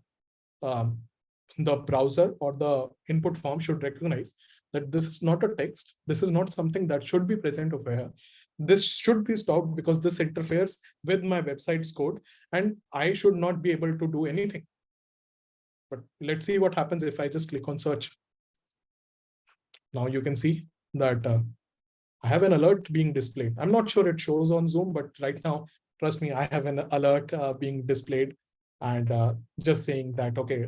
the browser or the input form should recognize that this is not a text. This is not something that should be present over here. This should be stopped because this interferes with my website's code and I should not be able to do anything. But let's see what happens if I just click on search. Now you can see that I have an alert being displayed. I'm not sure it shows on Zoom, but right now, trust me, I have an alert being displayed and just saying that, okay,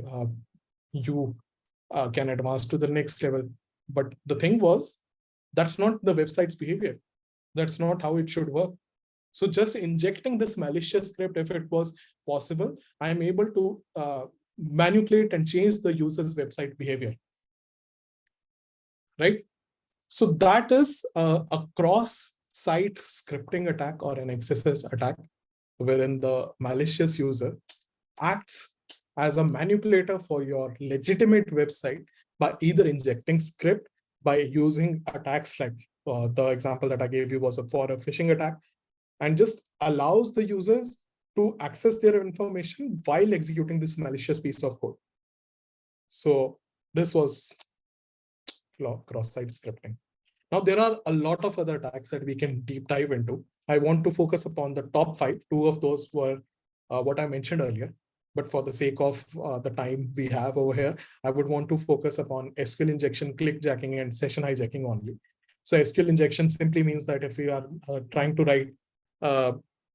you can advance to the next level. But the thing was, that's not the website's behavior. That's not how it should work. So just injecting this malicious script, if it was possible, I'm able to manipulate and change the user's website behavior, right? So that is a cross-site scripting attack or an XSS attack, wherein the malicious user acts as a manipulator for your legitimate website by either injecting script, by using attacks like the example that I gave you was for a phishing attack, and just allows the users to access their information while executing this malicious piece of code. So this was cross-site scripting. Now, there are a lot of other attacks that we can deep dive into. I want to focus upon the top 5. 2 of those were what I mentioned earlier. But for the sake of the time we have over here, I would want to focus upon SQL injection, clickjacking, and session hijacking only. So SQL injection simply means that if we are trying to write,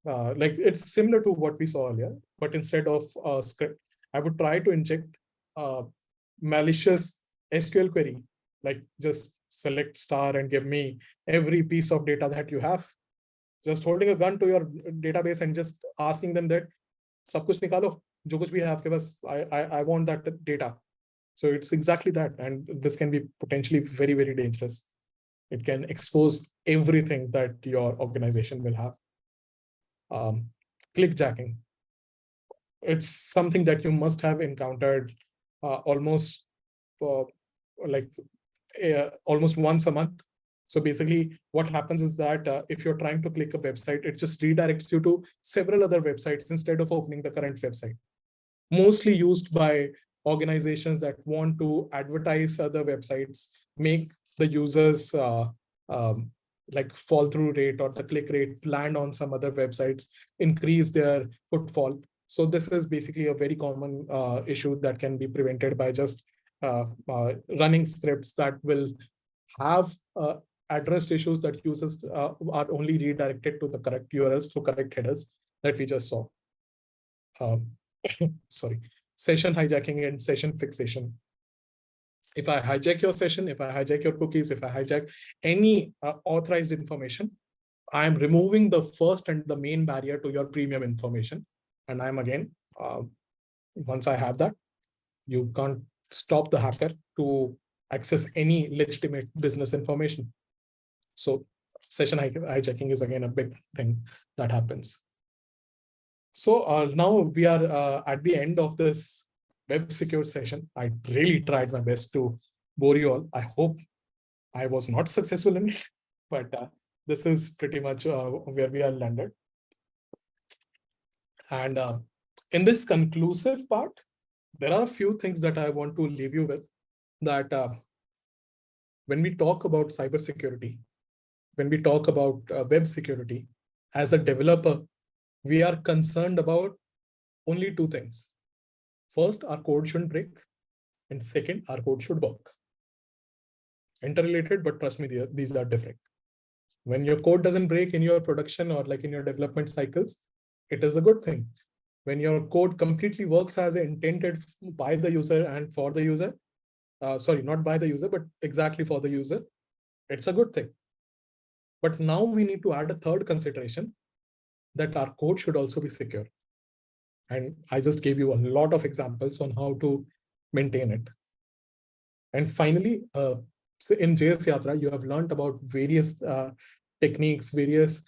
like it's similar to what we saw earlier, but instead of a script, I would try to inject malicious SQL query, like just select star and give me every piece of data that you have. Just holding a gun to your database and just asking them that सब कुछ निकालो जो कुछ भी है आपके पास, I want that data. So it's exactly that, and this can be potentially very, very dangerous. It can expose everything that your organization will have. Clickjacking. It's something that you must have encountered almost almost once a month. So basically what happens is that if you're trying to click a website, it just redirects you to several other websites instead of opening the current website. Mostly used by organizations that want to advertise other websites, make the users like fall through rate or the click rate land on some other websites, increase their footfall. So this is basically a very common issue that can be prevented by just running scripts that will have addressed issues that users are only redirected to the correct URLs through correct headers that we just saw. Sorry, session hijacking and session fixation. If I hijack your session, if I hijack your cookies, if I hijack any authorized information, I'm removing the first and the main barrier to your premium information. And I'm again, once I have that, you can't stop the hacker to access any legitimate business information. So session hijacking is again a big thing that happens. So now we are at the end of this web secure session. I really tried my best to bore you all. I hope I was not successful in it, but this is pretty much where we are landed. And in this conclusive part, there are a few things that I want to leave you with. That when we talk about cybersecurity, when we talk about web security, as a developer, we are concerned about only two things. First, our code shouldn't break. And second, our code should work. Interrelated, but trust me, these are different. When your code doesn't break in your production or like in your development cycles, it is a good thing. When your code completely works as intended by the user and for the user, sorry, not by the user, but exactly for the user, it's a good thing. But now we need to add a third consideration, that our code should also be secure. And I just gave you a lot of examples on how to maintain it. And finally, so in JS Yatra, you have learned about various techniques, various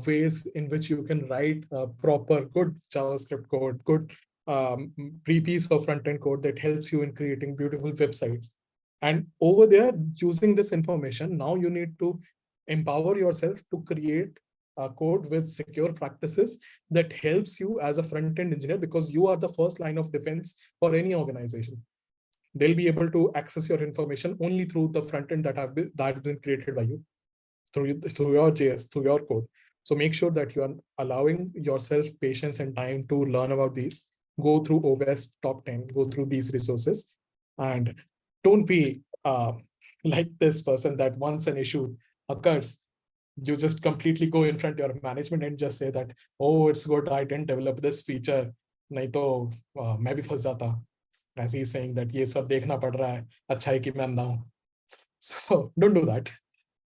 ways in which you can write proper, good JavaScript code, good piece of front-end code that helps you in creating beautiful websites. And over there, using this information, now you need to empower yourself to create a code with secure practices that helps you as a front-end engineer, because you are the first line of defense for any organization. They'll be able to access your information only through the front end that has been created by you, through your JS, through your code. So make sure that you are allowing yourself patience and time to learn about these. Go through OWASP top 10, go through these resources, and don't be like this person that once an issue occurs, you just completely go in front of your management and just say that, oh, it's good, I didn't develop this feature, nahi to main bhi phas jata. As he's saying that ye sab dekhna pad raha hai, acha hai ki main andha hu. So don't do that.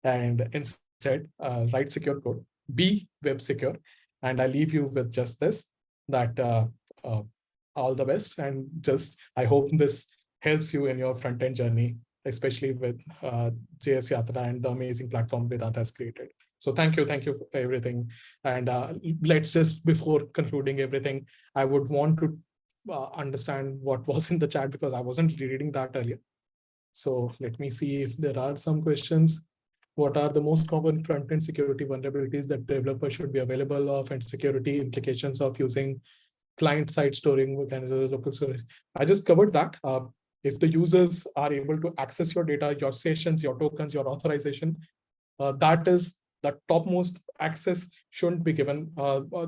And instead, write secure code, be web secure. And I leave you with just this, that all the best. And just, I hope this helps you in your front-end journey, especially with JS Yatra and the amazing platform Vedant has created. So thank you for everything. And let's just, before concluding everything, I would want to understand what was in the chat, because I wasn't reading that earlier. So let me see if there are some questions. What are the most common front-end security vulnerabilities that developers should be available of, and security implications of using client-side storing mechanisms, local storage? I just covered that. If the users are able to access your data, your sessions, your tokens, your authorization, that is the topmost access shouldn't be given.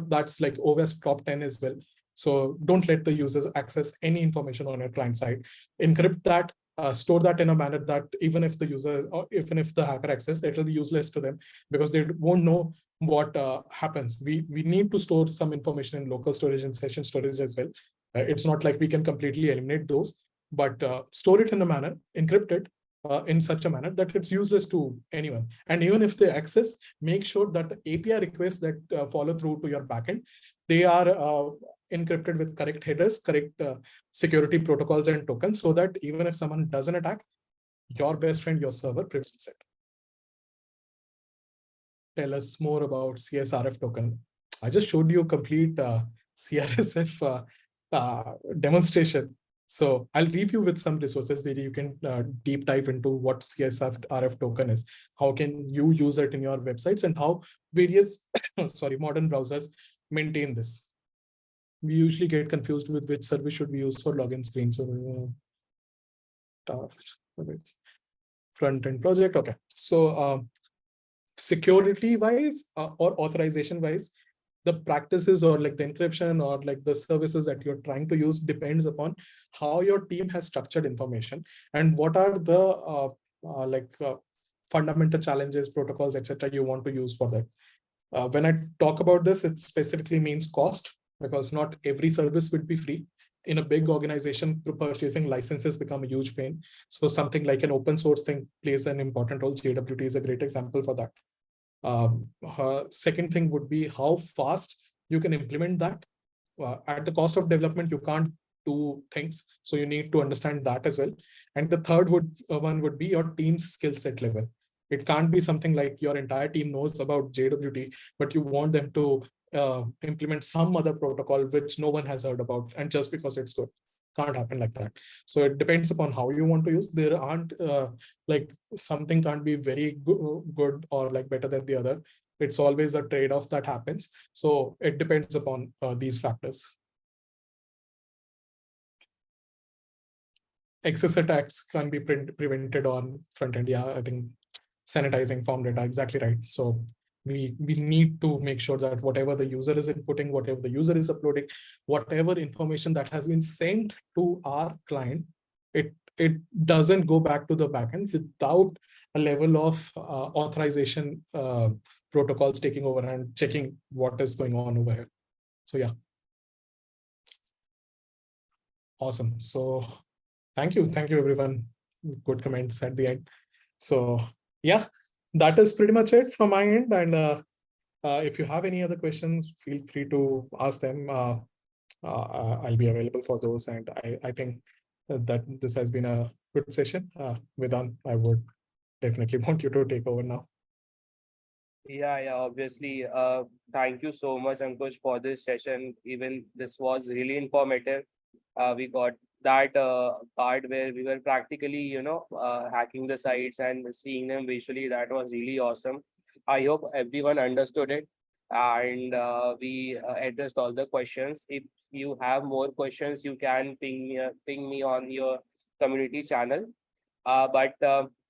That's like OWASP top 10 as well. So don't let the users access any information on your client side. Encrypt that, store that in a manner that even if the user, or even if the hacker access, it will be useless to them, because they won't know what happens. We need to store some information in local storage and session storage as well. It's not like we can completely eliminate those, but store it in a manner, encrypt it in such a manner that it's useless to anyone. And even if they access, make sure that the API requests that follow through to your backend, they are encrypted with correct headers, correct security protocols and tokens, so that even if someone does an attack, your best friend, your server, prevents it. Tell us more about CSRF token. I just showed you a complete CRSF demonstration. So I'll leave you with some resources where you can deep dive into what CSRF token is, how can you use it in your websites, and how various modern browsers maintain this. We usually get confused with which service should we use for login screen. So front-end project. Okay. So security wise or authorization wise, the practices or like the encryption or like the services that you're trying to use depends upon how your team has structured information and what are the fundamental challenges, protocols, etc. you want to use for that. When I talk about this, it specifically means cost, because not every service would be free. In a big organization, purchasing licenses become a huge pain. So something like an open source thing plays an important role. JWT is a great example for that. Second thing would be how fast you can implement that. At the cost of development, you can't do things. So you need to understand that as well. And the third one would be your team's skill set level. It can't be something like your entire team knows about JWT, but you want them to implement some other protocol which no one has heard about, and just because it's good. Can't happen like that. So it depends upon how you want to use. There aren't like something can't be very good or like better than the other. It's always a trade-off that happens. So it depends upon these factors. Excess attacks can be prevented on front end. Yeah, I think sanitizing form data, exactly right. So we need to make sure that whatever the user is inputting, whatever the user is uploading, whatever information that has been sent to our client, it doesn't go back to the backend without a level of authorization protocols taking over and checking what is going on over here. So yeah. Awesome. So thank you everyone. Good comments at the end. So yeah, that is pretty much it from my end. And if you have any other questions, feel free to ask them. I'll be available for those. And I think that this has been a good session. Vedan, I would definitely want you to take over now. Yeah, obviously. Thank you so much, Ankush, for this session. Even this was really informative. We got that part where we were practically, hacking the sites and seeing them visually. That was really awesome. I hope everyone understood it, and we addressed all the questions. If you have more questions, you can ping me on your community channel. But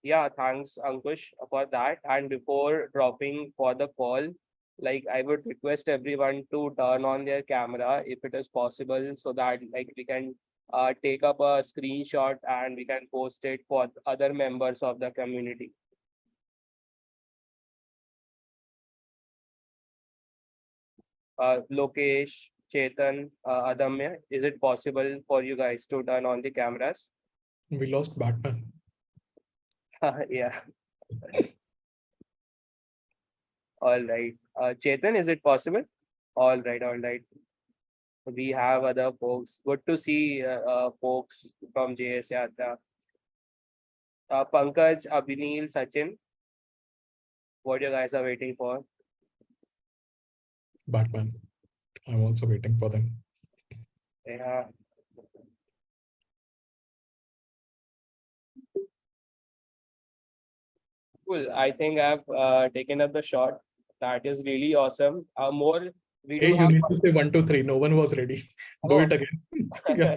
yeah, thanks Ankush for that. And before dropping for the call, like I would request everyone to turn on their camera if it is possible, so that like we can take up a screenshot and we can post it for other members of the community. Lokesh, Chetan, Adamya, is it possible for you guys to turn on the cameras? We lost Batman. Yeah. All right. Chetan, is it possible? All right. We have other folks. Good to see folks from JS Yatra. Pankaj, Abhinil, Sachin, what you guys are waiting for? Batman. I'm also waiting for them. Yeah. Cool. I think I've taken up the shot. That is really awesome. More, we Hey, do you have. need to say 1, 2, 3. No one was ready. Do Oh. it again. Yeah.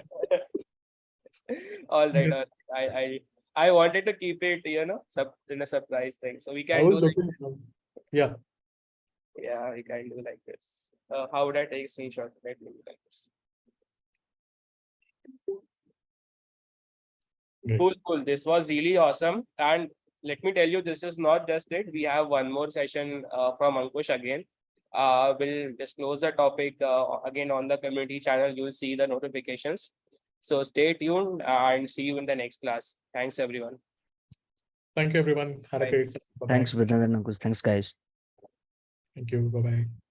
All right. Yeah. I wanted to keep it, in a surprise thing. So we I can do was like, looking. Yeah. yeah, we can do like this. How would I take screenshot? Let me do like this. Great. Cool. This was really awesome. And let me tell you, this is not just it. We have one more session from Ankush again. We'll disclose the topic again on the community channel. You'll see the notifications. So stay tuned and see you in the next class. Thanks, everyone. Thank you, everyone. Had a Bye. great. Bye-bye. Thanks, Vedan and Ankush. Thanks, guys. Thank you. Bye-bye.